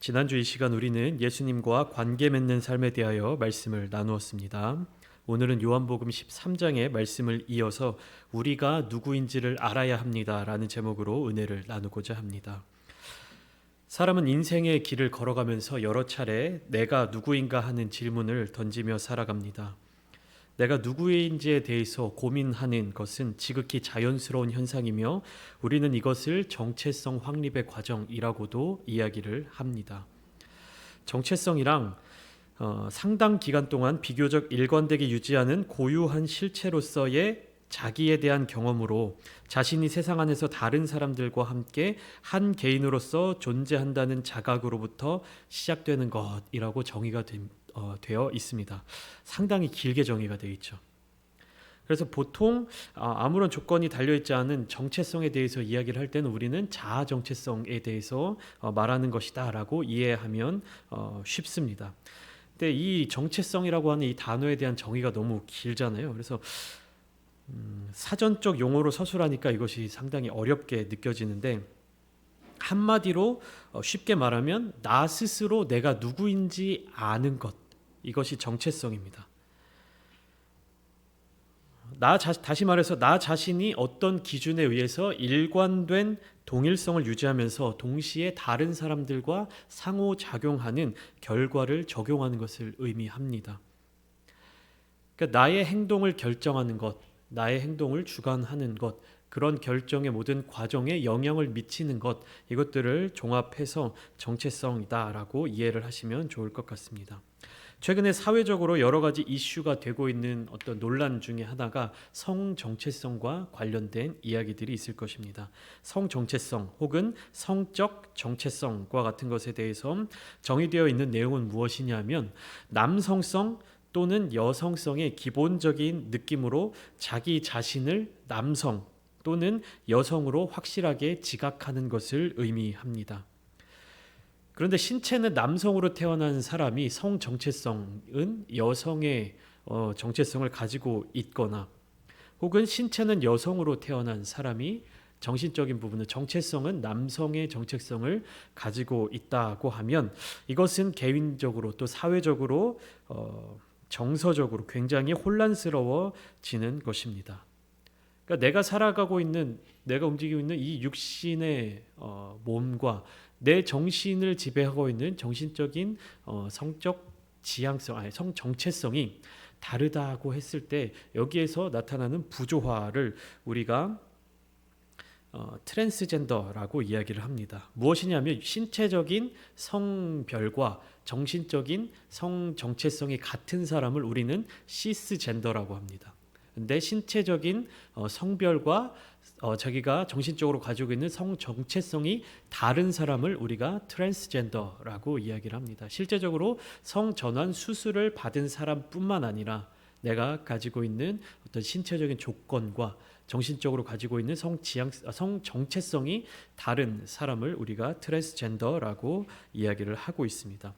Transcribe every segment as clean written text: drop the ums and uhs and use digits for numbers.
지난주 이 시간 우리는 예수님과 관계 맺는 삶에 대하여 말씀을 나누었습니다. 오늘은 요한복음 13장의 말씀을 이어서 우리가 누구인지를 알아야 합니다라는 제목으로 은혜를 나누고자 합니다. 사람은 인생의 길을 걸어가면서 여러 차례 내가 누구인가 하는 질문을 던지며 살아갑니다. 내가 누구인지에 대해서 고민하는 것은 지극히 자연스러운 현상이며 우리는 이것을 정체성 확립의 과정이라고도 이야기를 합니다. 정체성이랑 상당 기간 동안 비교적 일관되게 유지하는 고유한 실체로서의 자기에 대한 경험으로 자신이 세상 안에서 다른 사람들과 함께 한 개인으로서 존재한다는 자각으로부터 시작되는 것이라고 정의가 되어 있습니다. 상당히 길게 정의가 되어 있죠. 그래서 보통 아무런 조건이 달려있지 않은 정체성에 대해서 이야기를 할 때는 우리는 자아 정체성에 대해서 말하는 것이다 라고 이해하면 쉽습니다. 근데 이 정체성이라고 하는 이 단어에 대한 정의가 너무 길잖아요. 그래서 사전적 용어로 서술하니까 이것이 상당히 어렵게 느껴지는데, 한마디로 쉽게 말하면 나 스스로 내가 누구인지 아는 것, 이것이 정체성입니다. 다시 말해서 나 자신이 어떤 기준에 의해서 일관된 동일성을 유지하면서 동시에 다른 사람들과 상호작용하는 결과를 적용하는 것을 의미합니다. 그러니까 나의 행동을 결정하는 것, 나의 행동을 주관하는 것, 그런 결정의 모든 과정에 영향을 미치는 것, 이것들을 종합해서 정체성이다라고 이해를 하시면 좋을 것 같습니다. 최근에 사회적으로 여러 가지 이슈가 되고 있는 어떤 논란 중에 하나가 성 정체성과 관련된 이야기들이 있을 것입니다. 성 정체성 혹은 성적 정체성과 같은 것에 대해서 정의되어 있는 내용은 무엇이냐면, 남성성 또는 여성성의 기본적인 느낌으로 자기 자신을 남성 또는 여성으로 확실하게 지각하는 것을 의미합니다. 그런데 신체는 남성으로 태어난 사람이 성 정체성은 여성의 정체성을 가지고 있거나, 혹은 신체는 여성으로 태어난 사람이 정신적인 부분은 정체성은 남성의 정체성을 가지고 있다고 하면, 이것은 개인적으로 또 사회적으로 정서적으로 굉장히 혼란스러워지는 것입니다. 그러니까 내가 살아가고 있는, 내가 움직이고 있는 이 육신의 몸과 내 정신을 지배하고 있는 정신적인 성적 지향성, 성 정체성이 다르다고 했을 때 여기에서 나타나는 부조화를 우리가 트랜스젠더라고 이야기를 합니다. 무엇이냐면 신체적인 성별과 정신적인 성 정체성이 같은 사람을 우리는 시스젠더라고 합니다. 근데 신체적인 성별과 자기가 정신적으로 가지고 있는 성 정체성이 다른 사람을 우리가 트랜스젠더라고 이야기를 합니다. 실제적으로 성 전환 수술을 받은 사람뿐만 아니라 내가 가지고 있는 어떤 신체적인 조건과 정신적으로 가지고 있는 성 정체성이 다른 사람을 우리가 트랜스젠더라고 이야기를 하고 있습니다.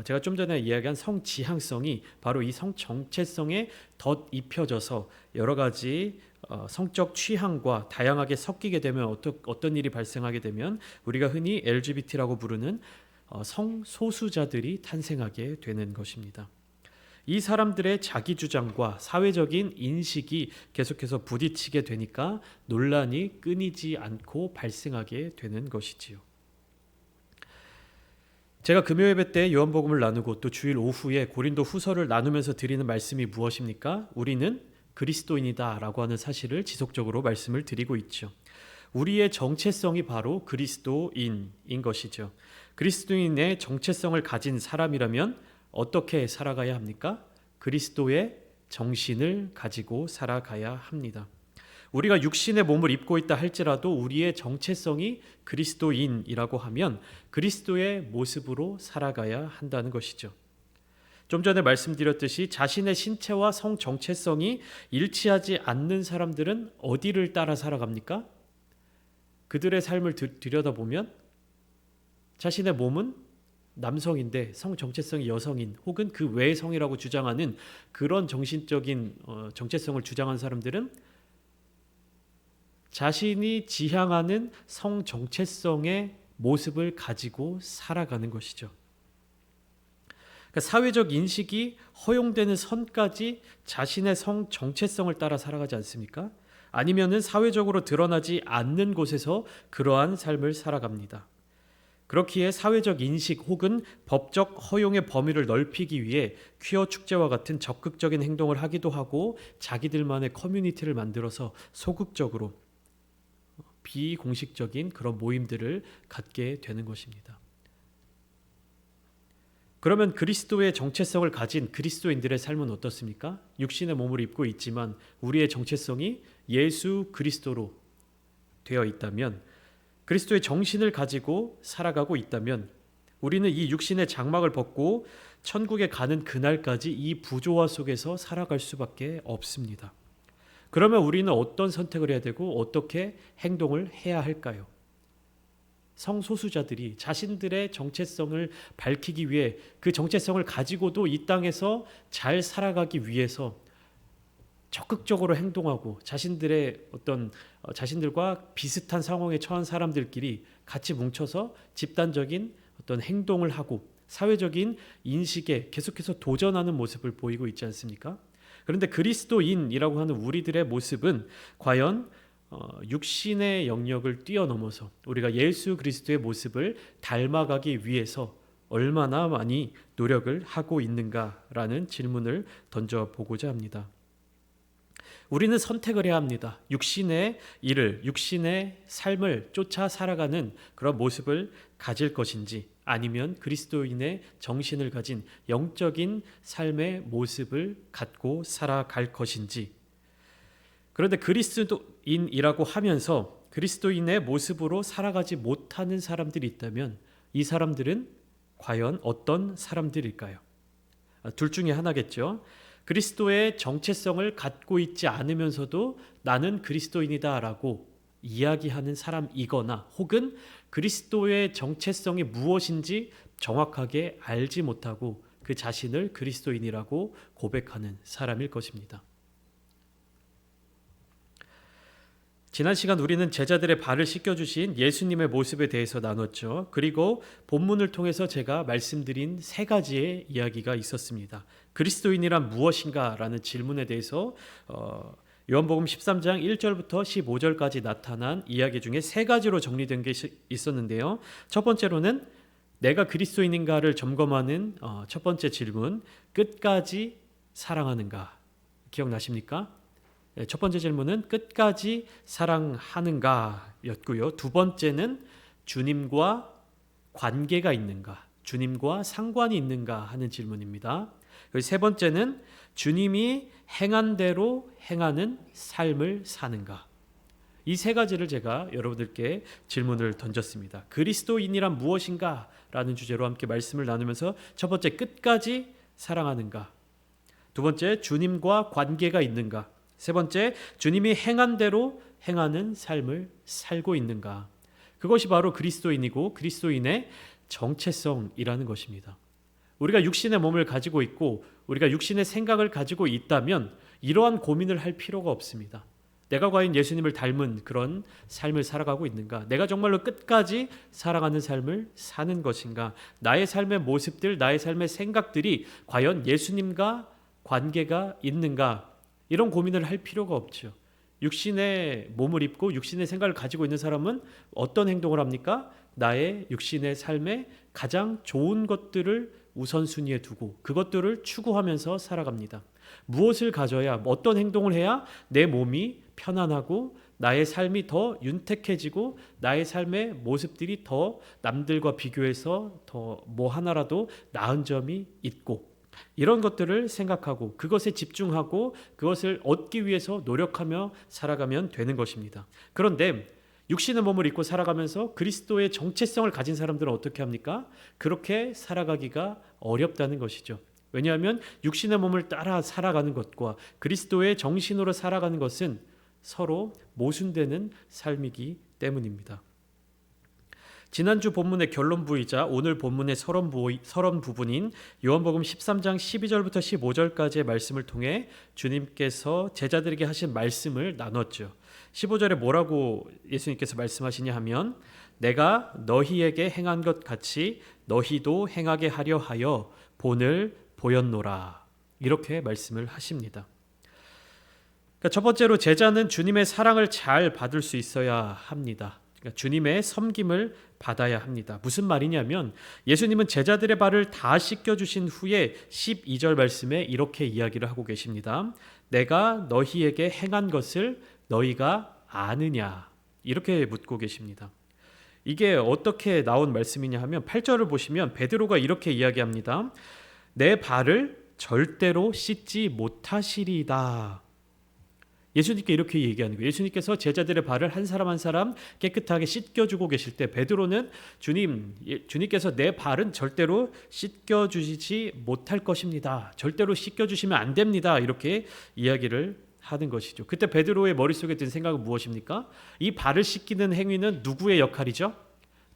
제가 좀 전에 이야기한 성 지향성이 바로 이 성 정체성에 덧입혀져서 여러 가지 성적 취향과 다양하게 섞이게 되면 어떤 일이 발생하게 되면 우리가 흔히 LGBT라고 부르는 성소수자들이 탄생하게 되는 것입니다. 이 사람들의 자기 주장과 사회적인 인식이 계속해서 부딪히게 되니까 논란이 끊이지 않고 발생하게 되는 것이지요. 제가 금요 예배 때 요한복음을 나누고 또 주일 오후에 고린도 후서를 나누면서 드리는 말씀이 무엇입니까? 우리는 그리스도인이다 라고 하는 사실을 지속적으로 말씀을 드리고 있죠. 우리의 정체성이 바로 그리스도인인 것이죠. 그리스도인의 정체성을 가진 사람이라면 어떻게 살아가야 합니까? 그리스도의 정신을 가지고 살아가야 합니다. 우리가 육신의 몸을 입고 있다 할지라도 우리의 정체성이 그리스도인이라고 하면 그리스도의 모습으로 살아가야 한다는 것이죠. 좀 전에 말씀드렸듯이 자신의 신체와 성 정체성이 일치하지 않는 사람들은 어디를 따라 살아갑니까? 그들의 삶을 들여다보면 자신의 몸은 남성인데 성 정체성이 여성인 혹은 그 외의 성이라고 주장하는 그런 정신적인 정체성을 주장한 사람들은 자신이 지향하는 성 정체성에 모습을 가지고 살아가는 것이죠. 그러니까 사회적 인식이 허용되는 선까지 자신의 성 정체성을 따라 살아가지 않습니까? 아니면은 사회적으로 드러나지 않는 곳에서 그러한 삶을 살아갑니다. 그렇기에 사회적 인식 혹은 법적 허용의 범위를 넓히기 위해 퀴어 축제와 같은 적극적인 행동을 하기도 하고 자기들만의 커뮤니티를 만들어서 소극적으로 비공식적인 그런 모임들을 갖게 되는 것입니다. 그러면 그리스도의 정체성을 가진 그리스도인들의 삶은 어떻습니까? 육신의 몸을 입고 있지만 우리의 정체성이 예수 그리스도로 되어 있다면, 그리스도의 정신을 가지고 살아가고 있다면 우리는 이 육신의 장막을 벗고 천국에 가는 그날까지 이 부조화 속에서 살아갈 수밖에 없습니다. 그러면 우리는 어떤 선택을 해야 되고 어떻게 행동을 해야 할까요? 성소수자들이 자신들의 정체성을 밝히기 위해 그 정체성을 가지고도 이 땅에서 잘 살아가기 위해서 적극적으로 행동하고 자신들의 자신들과 비슷한 상황에 처한 사람들끼리 같이 뭉쳐서 집단적인 어떤 행동을 하고 사회적인 인식에 계속해서 도전하는 모습을 보이고 있지 않습니까? 그런데 그리스도인이라고 하는 우리들의 모습은 과연 육신의 영역을 뛰어넘어서 우리가 예수 그리스도의 모습을 닮아가기 위해서 얼마나 많이 노력을 하고 있는가라는 질문을 던져보고자 합니다. 우리는 선택을 해야 합니다. 육신의 일을, 육신의 삶을 쫓아 살아가는 그런 모습을 가질 것인지, 아니면 그리스도인의 정신을 가진 영적인 삶의 모습을 갖고 살아갈 것인지. 그런데 그리스도인이라고 하면서 그리스도인의 모습으로 살아가지 못하는 사람들이 있다면 이 사람들은 과연 어떤 사람들일까요? 둘 중에 하나겠죠. 그리스도의 정체성을 갖고 있지 않으면서도 나는 그리스도인이다라고 이야기하는 사람이거나, 혹은 그리스도의 정체성이 무엇인지 정확하게 알지 못하고 그 자신을 그리스도인이라고 고백하는 사람일 것입니다. 지난 시간 우리는 제자들의 발을 씻겨주신 예수님의 모습에 대해서 나눴죠. 그리고 본문을 통해서 제가 말씀드린 세 가지의 이야기가 있었습니다. 그리스도인이란 무엇인가? 라는 질문에 대해서 요한복음 13장 1절부터 15절까지 나타난 이야기 중에 세 가지로 정리된 게 있었는데요. 첫 번째로는 내가 그리스도인인가를 점검하는 첫 번째 질문, 끝까지 사랑하는가? 기억나십니까? 첫 번째 질문은 끝까지 사랑하는가 였고요. 두 번째는 주님과 관계가 있는가, 주님과 상관이 있는가 하는 질문입니다. 세 번째는 주님이 행한 대로 행하는 삶을 사는가. 이 세 가지를 제가 여러분들께 질문을 던졌습니다. 그리스도인이란 무엇인가? 라는 주제로 함께 말씀을 나누면서 첫 번째, 끝까지 사랑하는가? 두 번째, 주님과 관계가 있는가? 세 번째, 주님이 행한 대로 행하는 삶을 살고 있는가? 그것이 바로 그리스도인이고 그리스도인의 정체성이라는 것입니다. 우리가 육신의 몸을 가지고 있고 우리가 육신의 생각을 가지고 있다면 이러한 고민을 할 필요가 없습니다. 내가 과연 예수님을 닮은 그런 삶을 살아가고 있는가? 내가 정말로 끝까지 사랑하는 삶을 사는 것인가? 나의 삶의 모습들, 나의 삶의 생각들이 과연 예수님과 관계가 있는가? 이런 고민을 할 필요가 없죠. 육신의 몸을 입고 육신의 생각을 가지고 있는 사람은 어떤 행동을 합니까? 나의 육신의 삶에 가장 좋은 것들을 우선순위에 두고 그것들을 추구하면서 살아갑니다. 무엇을 가져야, 어떤 행동을 해야 내 몸이 편안하고 나의 삶이 더 윤택해지고 나의 삶의 모습들이 더 남들과 비교해서 더 뭐 하나라도 나은 점이 있고, 이런 것들을 생각하고 그것에 집중하고 그것을 얻기 위해서 노력하며 살아가면 되는 것입니다. 그런데 육신의 몸을 입고 살아가면서 그리스도의 정체성을 가진 사람들은 어떻게 합니까? 그렇게 살아가기가 어렵다는 것이죠. 왜냐하면 육신의 몸을 따라 살아가는 것과 그리스도의 정신으로 살아가는 것은 서로 모순되는 삶이기 때문입니다. 지난주 본문의 결론부이자 오늘 본문의 서론 부분인 요한복음 13장 12절부터 15절까지의 말씀을 통해 주님께서 제자들에게 하신 말씀을 나눴죠. 15절에 뭐라고 예수님께서 말씀하시냐 하면, 내가 너희에게 행한 것 같이 너희도 행하게 하려 하여 본을 보였노라. 이렇게 말씀을 하십니다. 그러니까 첫 번째로 제자는 주님의 사랑을 잘 받을 수 있어야 합니다. 그러니까 주님의 섬김을 받아야 합니다. 무슨 말이냐면 예수님은 제자들의 발을 다 씻겨주신 후에 12절 말씀에 이렇게 이야기를 하고 계십니다. 내가 너희에게 행한 것을 너희가 아느냐? 이렇게 묻고 계십니다. 이게 어떻게 나온 말씀이냐 하면 8절을 보시면 베드로가 이렇게 이야기합니다. 내 발을 절대로 씻지 못하시리다. 예수님께 이렇게 얘기하는 거예요. 예수님께서 제자들의 발을 한 사람 한 사람 깨끗하게 씻겨주고 계실 때 베드로는 주님께서 내 발은 절대로 씻겨주시지 못할 것입니다. 절대로 씻겨주시면 안 됩니다. 이렇게 이야기를 하는 것이죠. 그때 베드로의 머릿속에 든 생각은 무엇입니까? 이 발을 씻기는 행위는 누구의 역할이죠?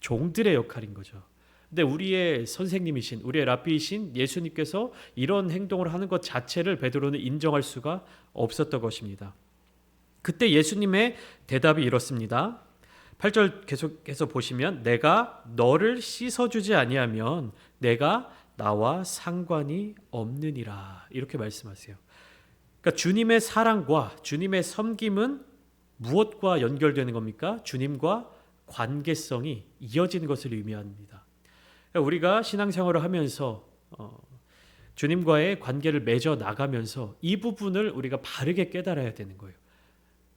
종들의 역할인 거죠. 근데 우리의 선생님이신 우리의 랍비이신 예수님께서 이런 행동을 하는 것 자체를 베드로는 인정할 수가 없었던 것입니다. 그때 예수님의 대답이 이렇습니다. 8절 계속해서 보시면 내가 너를 씻어주지 아니하면 내가 나와 상관이 없느니라. 이렇게 말씀하세요. 그러니까 주님의 사랑과 주님의 섬김은 무엇과 연결되는 겁니까? 주님과 관계성이 이어지는 것을 의미합니다. 그러니까 우리가 신앙생활을 하면서 주님과의 관계를 맺어 나가면서 이 부분을 우리가 바르게 깨달아야 되는 거예요.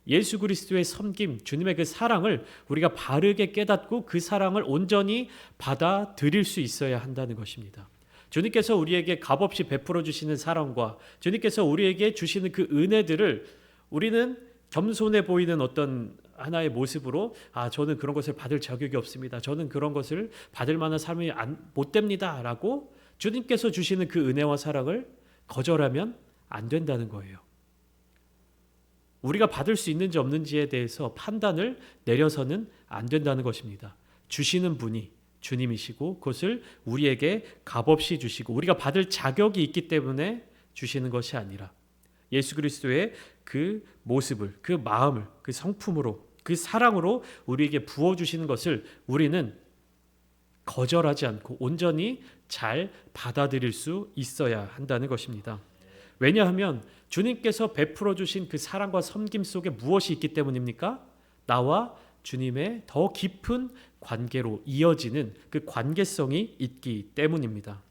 예수 그리스도의 섬김, 주님의 그 사랑을 우리가 바르게 깨닫고 그 사랑을 온전히 받아들일 수 있어야 한다는 것입니다. 주님께서 우리에게 값없이 베풀어 주시는 사랑과 주님께서 우리에게 주시는 그 은혜들을 우리는 겸손해 보이는 어떤 하나의 모습으로 저는 그런 것을 받을 자격이 없습니다. 저는 그런 것을 받을 만한 삶이 못 됩니다. 라고 주님께서 주시는 그 은혜와 사랑을 거절하면 안 된다는 거예요. 우리가 받을 수 있는지 없는지에 대해서 판단을 내려서는 안 된다는 것입니다. 주시는 분이 주님이시고 그것을 우리에게 값없이 주시고 우리가 받을 자격이 있기 때문에 주시는 것이 아니라 예수 그리스도의 그 모습을, 그 마음을, 그 성품으로, 그 사랑으로 우리에게 부어주시는 것을 우리는 거절하지 않고 온전히 잘 받아들일 수 있어야 한다는 것입니다. 왜냐하면 주님께서 베풀어 주신 그 사랑과 섬김 속에 무엇이 있기 때문입니까? 나와 주님의 더 깊은 관계로 이어지는 그 관계성이 있기 때문입니다.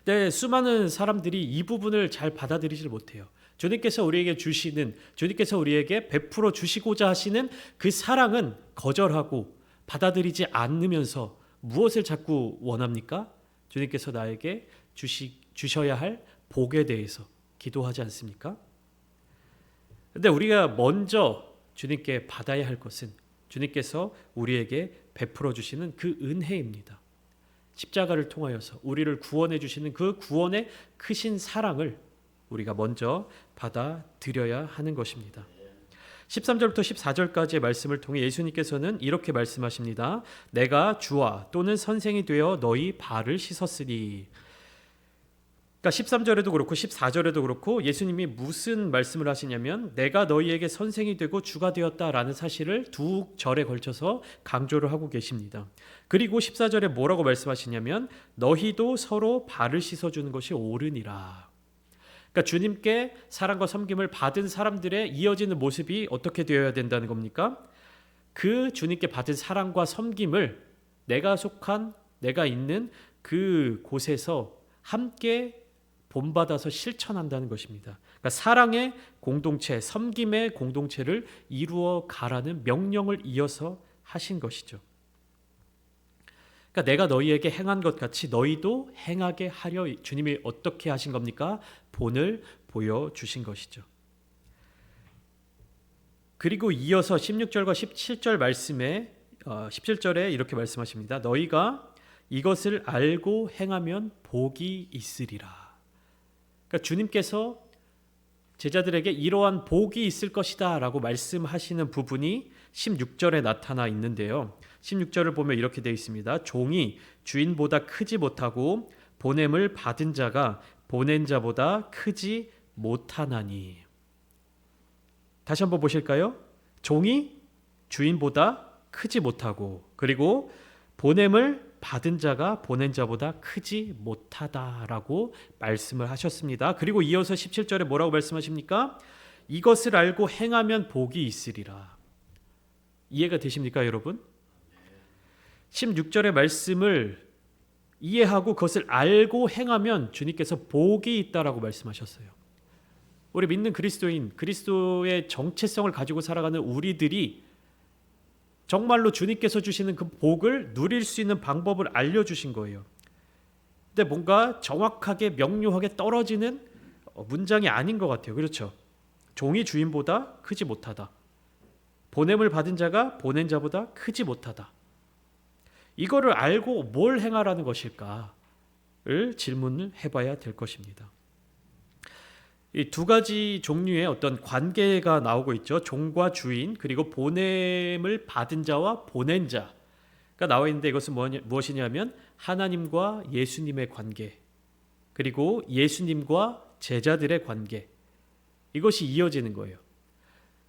네, 수많은 사람들이 이 부분을 잘 받아들이지 못해요. 주님께서 우리에게 주시는, 주님께서 우리에게 베풀어 주시고자 하시는 그 사랑은 거절하고 받아들이지 않으면서 무엇을 자꾸 원합니까? 주님께서 나에게 주셔야 할 복에 대해서 기도하지 않습니까? 근데 우리가 먼저 주님께 받아야 할 것은 주님께서 우리에게 베풀어 주시는 그 은혜입니다. 십자가를 통하여서 우리를 구원해 주시는 그 구원의 크신 사랑을 우리가 먼저 받아들여야 하는 것입니다. 13절부터 14절까지의 말씀을 통해 예수님께서는 이렇게 말씀하십니다. 내가 주와 또는 선생이 되어 너희 발을 씻었으니. 그러니까 13절에도 그렇고 14절에도 그렇고 예수님이 무슨 말씀을 하시냐면 내가 너희에게 선생이 되고 주가 되었다라는 사실을 두 절에 걸쳐서 강조를 하고 계십니다. 그리고 14절에 뭐라고 말씀하시냐면 너희도 서로 발을 씻어주는 것이 옳으니라. 그러니까 주님께 사랑과 섬김을 받은 사람들의 이어지는 모습이 어떻게 되어야 된다는 겁니까? 그 주님께 받은 사랑과 섬김을 내가 있는 그 곳에서 함께 본받아서 실천한다는 것입니다. 그러니까 사랑의 공동체, 섬김의 공동체를 이루어 가라는 명령을 이어서 하신 것이죠. 그러니까 내가 너희에게 행한 것 같이 너희도 행하게 하려 주님이 어떻게 하신 겁니까? 본을 보여주신 것이죠. 그리고 이어서 16절과 17절 말씀에 17절에 이렇게 말씀하십니다. 너희가 이것을 알고 행하면 복이 있으리라. 그러니까 주님께서 제자들에게 이러한 복이 있을 것이다 라고 말씀하시는 부분이 16절에 나타나 있는데요. 16절을 보면 이렇게 되어 있습니다. 종이 주인보다 크지 못하고 보냄을 받은 자가 보낸 자보다 크지 못하나니. 다시 한번 보실까요? 종이 주인보다 크지 못하고, 그리고 보냄을 받은 자가 보낸 자보다 크지 못하다라고 말씀을 하셨습니다. 그리고 이어서 17절에 뭐라고 말씀하십니까? 이것을 알고 행하면 복이 있으리라. 이해가 되십니까, 여러분? 16절의 말씀을 이해하고 그것을 알고 행하면 주님께서 복이 있다라고 말씀하셨어요. 우리 믿는 그리스도인, 그리스도의 정체성을 가지고 살아가는 우리들이 정말로 주님께서 주시는 그 복을 누릴 수 있는 방법을 알려주신 거예요. 근데 뭔가 정확하게 명료하게 떨어지는 문장이 아닌 것 같아요. 그렇죠? 종이 주인보다 크지 못하다. 보냄을 받은 자가 보낸 자보다 크지 못하다. 이거를 알고 뭘 행하라는 것일까를 질문을 해봐야 될 것입니다. 이 두 가지 종류의 어떤 관계가 나오고 있죠. 종과 주인, 그리고 보냄을 받은 자와 보낸 자가 나와 있는데, 이것은 무엇이냐면 하나님과 예수님의 관계, 그리고 예수님과 제자들의 관계, 이것이 이어지는 거예요.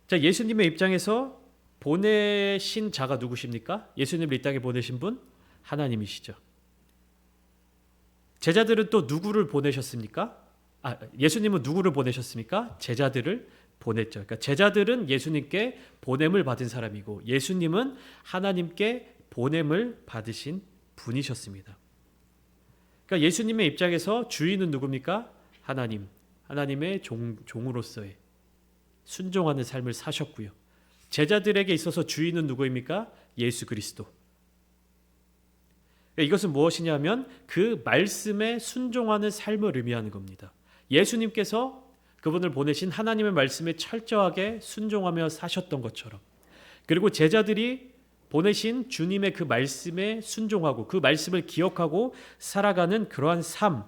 자, 예수님의 입장에서 보내신 자가 누구십니까? 예수님을 이 땅에 보내신 분? 하나님이시죠. 제자들은 또 누구를 보내셨습니까? 예수님은 누구를 보내셨습니까? 제자들을 보냈죠. 그러니까 제자들은 예수님께 보냄을 받은 사람이고, 예수님은 하나님께 보냄을 받으신 분이셨습니다. 그러니까 예수님의 입장에서 주인은 누굽니까? 하나님. 하나님의 종으로서의 순종하는 삶을 사셨고요. 제자들에게 있어서 주인은 누구입니까? 예수 그리스도. 이것은 무엇이냐면 그 말씀에 순종하는 삶을 의미하는 겁니다. 예수님께서 그분을 보내신 하나님의 말씀에 철저하게 순종하며 사셨던 것처럼, 그리고 제자들이 보내신 주님의 그 말씀에 순종하고 그 말씀을 기억하고 살아가는 그러한 삶.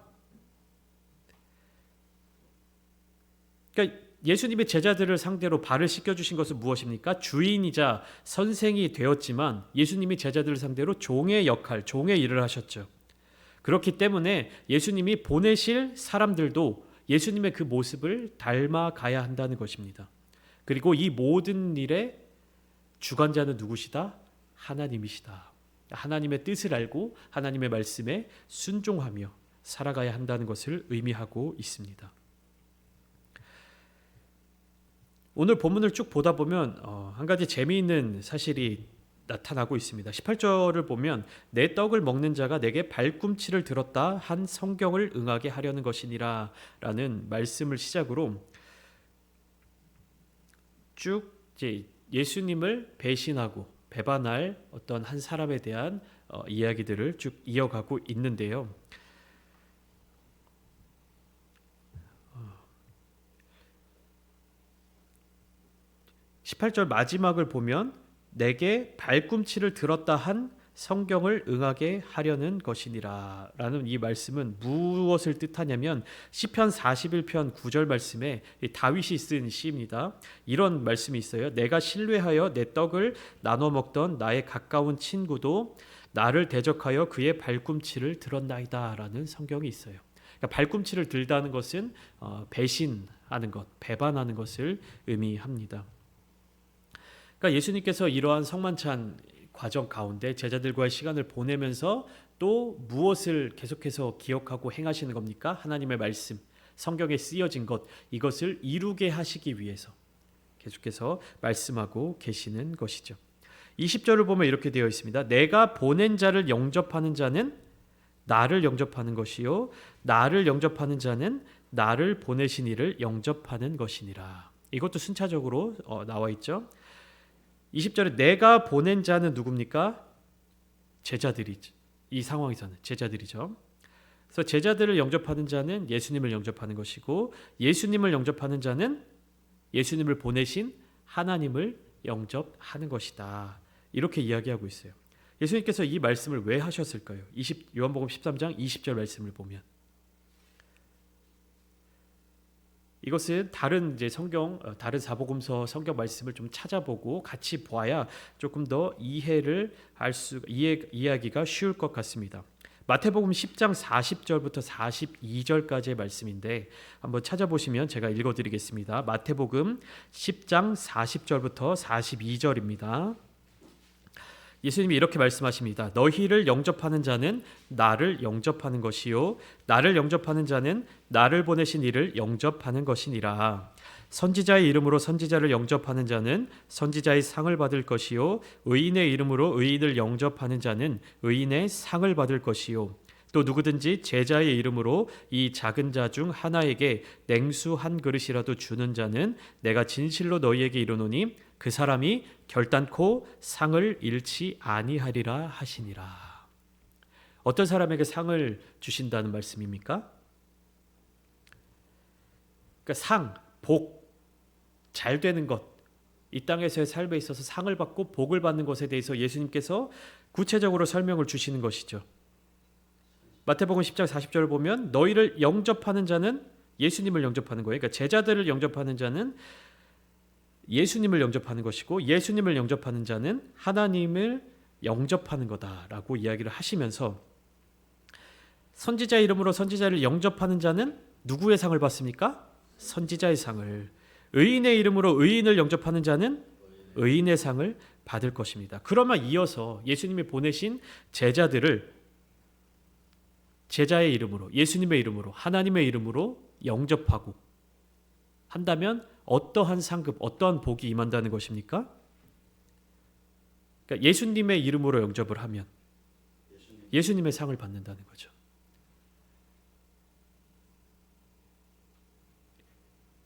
그러니까 예수님의 제자들을 상대로 발을 씻겨주신 것은 무엇입니까? 주인이자 선생이 되었지만 예수님이 제자들을 상대로 종의 역할, 종의 일을 하셨죠. 그렇기 때문에 예수님이 보내실 사람들도 예수님의 그 모습을 닮아가야 한다는 것입니다. 그리고 이 모든 일의 주관자는 누구시다? 하나님이시다. 하나님의 뜻을 알고 하나님의 말씀에 순종하며 살아가야 한다는 것을 의미하고 있습니다. 오늘 본문을 쭉 보다 보면 한 가지 재미있는 사실이 나타나고 있습니다. 18절을 보면 내 떡을 먹는 자가 내게 발꿈치를 들었다 한 성경을 응하게 하려는 것이니라 라는 말씀을 시작으로 쭉 이제 예수님을 배신하고 배반할 어떤 한 사람에 대한 이야기들을 쭉 이어가고 있는데요. 18절 마지막을 보면 내게 발꿈치를 들었다 한 성경을 응하게 하려는 것이니라 라는 이 말씀은 무엇을 뜻하냐면 시편 41편 9절 말씀에 다윗이 쓴 시입니다. 이런 말씀이 있어요. 내가 신뢰하여 내 떡을 나눠 먹던 나의 가까운 친구도 나를 대적하여 그의 발꿈치를 들었나이다 라는 성경이 있어요. 그러니까 발꿈치를 들다는 것은 배신하는 것, 배반하는 것을 의미합니다. 그러니까 예수님께서 이러한 성만찬 과정 가운데 제자들과의 시간을 보내면서 또 무엇을 계속해서 기억하고 행하시는 겁니까? 하나님의 말씀, 성경에 쓰여진 것, 이것을 이루게 하시기 위해서 계속해서 말씀하고 계시는 것이죠. 20절을 보면 이렇게 되어 있습니다. 내가 보낸 자를 영접하는 자는 나를 영접하는 것이요 나를 영접하는 자는 나를 보내신 이를 영접하는 것이니라. 이것도 순차적으로 나와 있죠. 20절에 내가 보낸 자는 누굽니까? 제자들이죠. 이 상황에서는 제자들이죠. 그래서 제자들을 영접하는 자는 예수님을 영접하는 것이고 예수님을 영접하는 자는 예수님을 보내신 하나님을 영접하는 것이다. 이렇게 이야기하고 있어요. 예수님께서 이 말씀을 왜 하셨을까요? 요한복음 13장 20절 말씀을 보면 이것은 다른 이제 다른 사복음서 성경 말씀을 좀 찾아보고 같이 보아야 조금 더 이해하기가 쉬울 것 같습니다. 마태복음 10장 40절부터 42절까지의 말씀인데 한번 찾아보시면 제가 읽어드리겠습니다. 마태복음 10장 40절부터 42절입니다. 예수님이 이렇게 말씀하십니다. 너희를 영접하는 자는 나를 영접하는 것이요 나를 영접하는 자는 나를 보내신 이를 영접하는 것이니라. 선지자의 이름으로 선지자를 영접하는 자는 선지자의 상을 받을 것이요 의인의 이름으로 의인을 영접하는 자는 의인의 상을 받을 것이요 또 누구든지 제자의 이름으로 이 작은 자 중 하나에게 냉수 한 그릇이라도 주는 자는 내가 진실로 너희에게 이르노니 그 사람이 결단코 상을 잃지 아니하리라 하시니라. 어떤 사람에게 상을 주신다는 말씀입니까? 그러니까 상, 복, 잘 되는 것, 이 땅에서의 삶에 있어서 상을 받고 복을 받는 것에 대해서 예수님께서 구체적으로 설명을 주시는 것이죠. 마태복음 10장 40절을 보면 너희를 영접하는 자는 예수님을 영접하는 거예요. 그러니까 제자들을 영접하는 자는 예수님을 영접하는 것이고 예수님을 영접하는 자는 하나님을 영접하는 거다라고 이야기를 하시면서 선지자 이름으로 선지자를 영접하는 자는 누구의 상을 받습니까? 선지자의 상을. 의인의 이름으로 의인을 영접하는 자는 의인의 상을 받을 것입니다. 그러면 이어서 예수님이 보내신 제자들을 제자의 이름으로 예수님의 이름으로 하나님의 이름으로 영접하고 한다면 어떠한 상급, 어떠한 복이 임한다는 것입니까? 그러니까 예수님의 이름으로 영접을 하면 예수님의 상을 받는다는 거죠.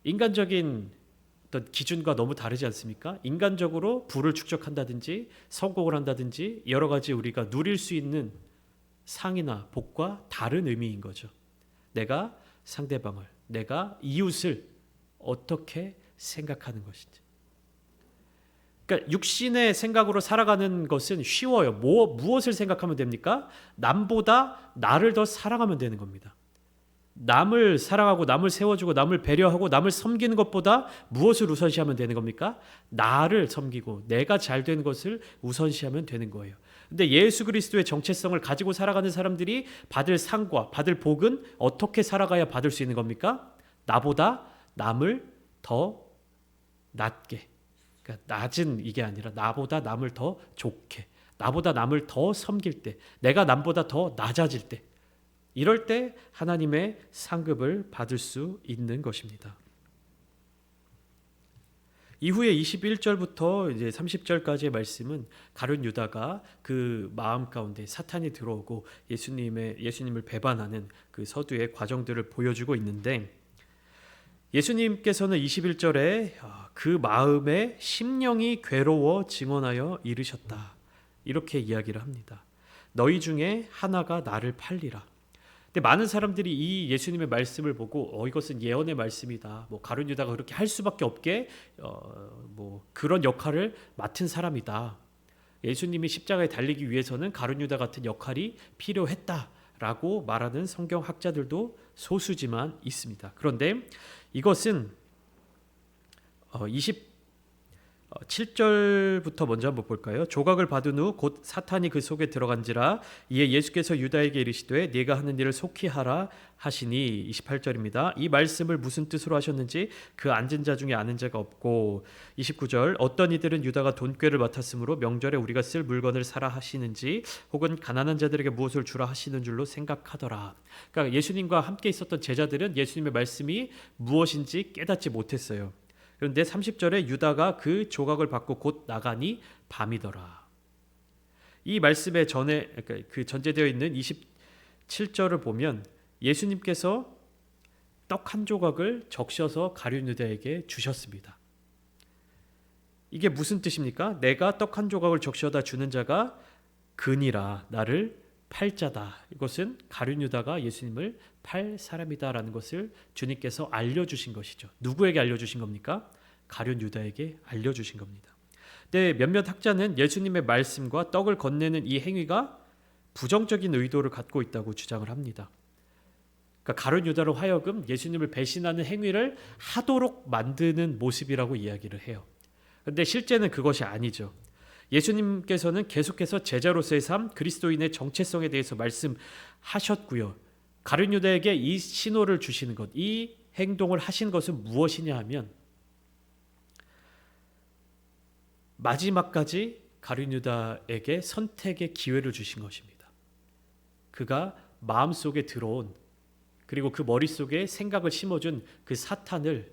인간적인 어떤 기준과 너무 다르지 않습니까? 인간적으로 부를 축적한다든지 성공을 한다든지 여러 가지 우리가 누릴 수 있는 상이나 복과 다른 의미인 거죠. 내가 상대방을, 내가 이웃을 어떻게 생각하는 것인지. 그러니까 육신의 생각으로 살아가는 것은 쉬워요. 무엇을 생각하면 됩니까? 남보다 나를 더 사랑하면 되는 겁니다. 남을 사랑하고 남을 세워주고 남을 배려하고 남을 섬기는 것보다 무엇을 우선시하면 되는 겁니까? 나를 섬기고 내가 잘 되는 것을 우선시하면 되는 거예요. 근데 예수 그리스도의 정체성을 가지고 살아가는 사람들이 받을 상과 받을 복은 어떻게 살아가야 받을 수 있는 겁니까? 나보다 남을 더 낮게, 그러니까 낮은 이게 아니라 나보다 남을 더 좋게, 나보다 남을 더 섬길 때, 내가 남보다 더 낮아질 때, 이럴 때 하나님의 상급을 받을 수 있는 것입니다. 이후에 21절부터 이제 30절까지의 말씀은 가룟 유다가 그 마음 가운데 사탄이 들어오고 예수님을 배반하는 그 서두의 과정들을 보여주고 있는데 예수님께서는 21절에 그 마음에 심령이 괴로워 증언하여 이르셨다. 이렇게 이야기를 합니다. 너희 중에 하나가 나를 팔리라. 근데 많은 사람들이 이 예수님의 말씀을 보고 이것은 예언의 말씀이다. 가룟 유다가 그렇게 할 수밖에 없게 그런 역할을 맡은 사람이다. 예수님이 십자가에 달리기 위해서는 가룟 유다 같은 역할이 필요했다라고 말하는 성경 학자들도 소수지만 있습니다. 그런데 이것은 7절부터 먼저 한번 볼까요? 조각을 받은 후 곧 사탄이 그 속에 들어간지라 이에 예수께서 유다에게 이르시되 네가 하는 일을 속히 하라 하시니 28절입니다. 이 말씀을 무슨 뜻으로 하셨는지 그 앉은 자 중에 아는 자가 없고 29절 어떤 이들은 유다가 돈꾀를 맡았으므로 명절에 우리가 쓸 물건을 사라 하시는지 혹은 가난한 자들에게 무엇을 주라 하시는 줄로 생각하더라. 그러니까 예수님과 함께 있었던 제자들은 예수님의 말씀이 무엇인지 깨닫지 못했어요. 그런데 30절에 유다가 그 조각을 받고 곧 나가니 밤이더라. 이 말씀에 그 전제되어 있는 27절을 보면 예수님께서 떡 한 조각을 적셔서 가룟 유다에게 주셨습니다. 이게 무슨 뜻입니까? 내가 떡 한 조각을 적셔다 주는 자가 그니라 나를 팔자다. 이것은 가룟 유다가 예수님을 팔 사람이다라는 것을 주님께서 알려주신 것이죠. 누구에게 알려주신 겁니까? 가룟 유다에게 알려주신 겁니다. 근데 몇몇 학자는 예수님의 말씀과 떡을 건네는 이 행위가 부정적인 의도를 갖고 있다고 주장을 합니다. 그러니까 가룟 유다로 하여금 예수님을 배신하는 행위를 하도록 만드는 모습이라고 이야기를 해요. 그런데 실제는 그것이 아니죠. 예수님께서는 계속해서 제자로서의 삶, 그리스도인의 정체성에 대해서 말씀하셨고요. 가룟 유다에게 이 신호를 주시는 것, 이 행동을 하신 것은 무엇이냐 하면 마지막까지 가룟 유다에게 선택의 기회를 주신 것입니다. 그가 마음속에 들어온, 그리고 그 머릿속에 생각을 심어준 그 사탄을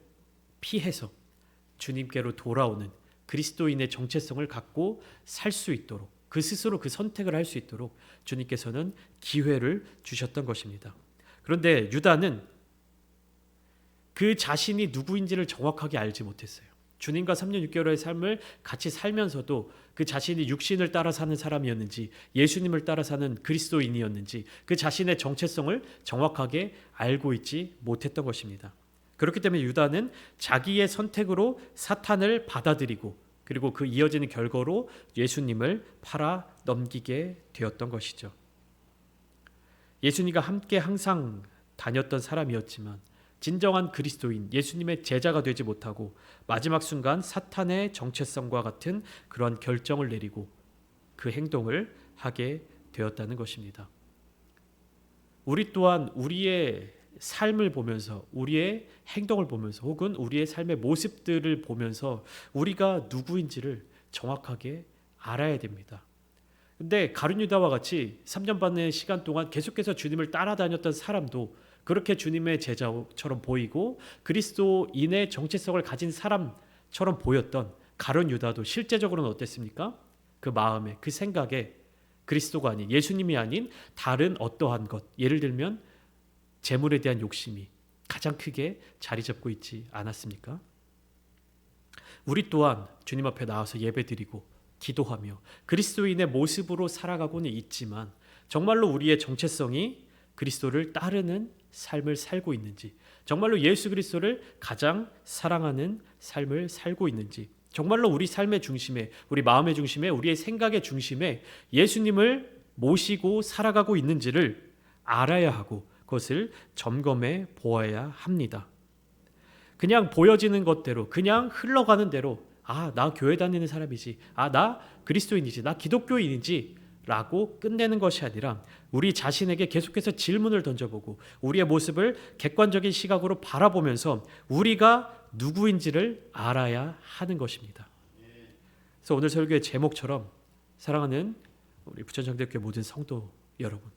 피해서 주님께로 돌아오는 그리스도인의 정체성을 갖고 살 수 있도록, 그 스스로 그 선택을 할 수 있도록 주님께서는 기회를 주셨던 것입니다. 그런데 유다는 그 자신이 누구인지를 정확하게 알지 못했어요. 주님과 3년 6개월의 삶을 같이 살면서도 그 자신이 육신을 따라 사는 사람이었는지, 예수님을 따라 사는 그리스도인이었는지, 그 자신의 정체성을 정확하게 알고 있지 못했던 것입니다. 그렇기 때문에 유다는 자기의 선택으로 사탄을 받아들이고, 그리고 그 이어지는 결과로 예수님을 팔아 넘기게 되었던 것이죠. 예수님과 함께 항상 다녔던 사람이었지만 진정한 그리스도인, 예수님의 제자가 되지 못하고 마지막 순간 사탄의 정체성과 같은 그런 결정을 내리고 그 행동을 하게 되었다는 것입니다. 우리 또한 우리의 삶을 보면서, 우리의 행동을 보면서, 혹은 우리의 삶의 모습들을 보면서 우리가 누구인지를 정확하게 알아야 됩니다. 근데 가룟 유다와 같이 3년 반의 시간 동안 계속해서 주님을 따라다녔던 사람도 그렇게 주님의 제자처럼 보이고 그리스도인의 정체성을 가진 사람처럼 보였던 가룟 유다도 실제적으로는 어땠습니까? 그 마음에, 그 생각에 그리스도가 아닌, 예수님이 아닌 다른 어떠한 것, 예를 들면 재물에 대한 욕심이 가장 크게 자리 잡고 있지 않았습니까? 우리 또한 주님 앞에 나와서 예배드리고 기도하며 그리스도인의 모습으로 살아가고는 있지만 정말로 우리의 정체성이 그리스도를 따르는 삶을 살고 있는지, 정말로 예수 그리스도를 가장 사랑하는 삶을 살고 있는지, 정말로 우리 삶의 중심에, 우리 마음의 중심에, 우리의 생각의 중심에 예수님을 모시고 살아가고 있는지를 알아야 하고 그것을 점검해 보아야 합니다. 그냥 보여지는 것대로, 그냥 흘러가는 대로, 나 교회 다니는 사람이지, 나 그리스도인이지, 나 기독교인이지 라고 끝내는 것이 아니라 우리 자신에게 계속해서 질문을 던져보고 우리의 모습을 객관적인 시각으로 바라보면서 우리가 누구인지를 알아야 하는 것입니다. 그래서 오늘 설교의 제목처럼, 사랑하는 우리 부천장대교회 모든 성도 여러분,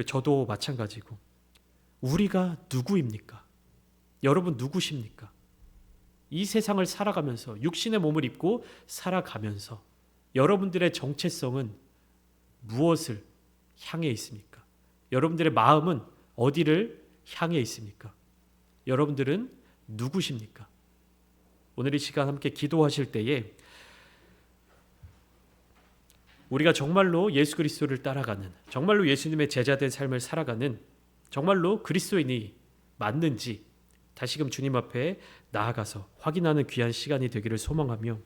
저도 마찬가지고, 우리가 누구입니까? 여러분 누구십니까? 이 세상을 살아가면서, 육신의 몸을 입고 살아가면서 여러분들의 정체성은 무엇을 향해 있습니까? 여러분들의 마음은 어디를 향해 있습니까? 여러분들은 누구십니까? 오늘 이 시간 함께 기도하실 때에 우리가 정말로 예수 그리스도를 따라가는, 정말로 예수님의 제자된 삶을 살아가는 정말로 그리스도인이 맞는지 다시금 주님 앞에 나아가서 확인하는 귀한 시간이 되기를 소망하며,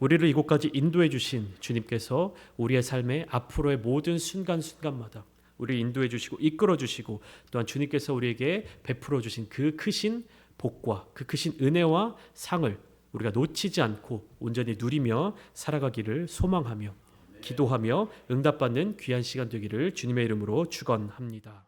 우리를 이곳까지 인도해 주신 주님께서 우리의 삶의 앞으로의 모든 순간순간마다 우리를 인도해 주시고 이끌어 주시고, 또한 주님께서 우리에게 베풀어 주신 그 크신 복과 그 크신 은혜와 상을 우리가 놓치지 않고 온전히 누리며 살아가기를 소망하며 기도하며 응답받는 귀한 시간 되기를 주님의 이름으로 축원합니다.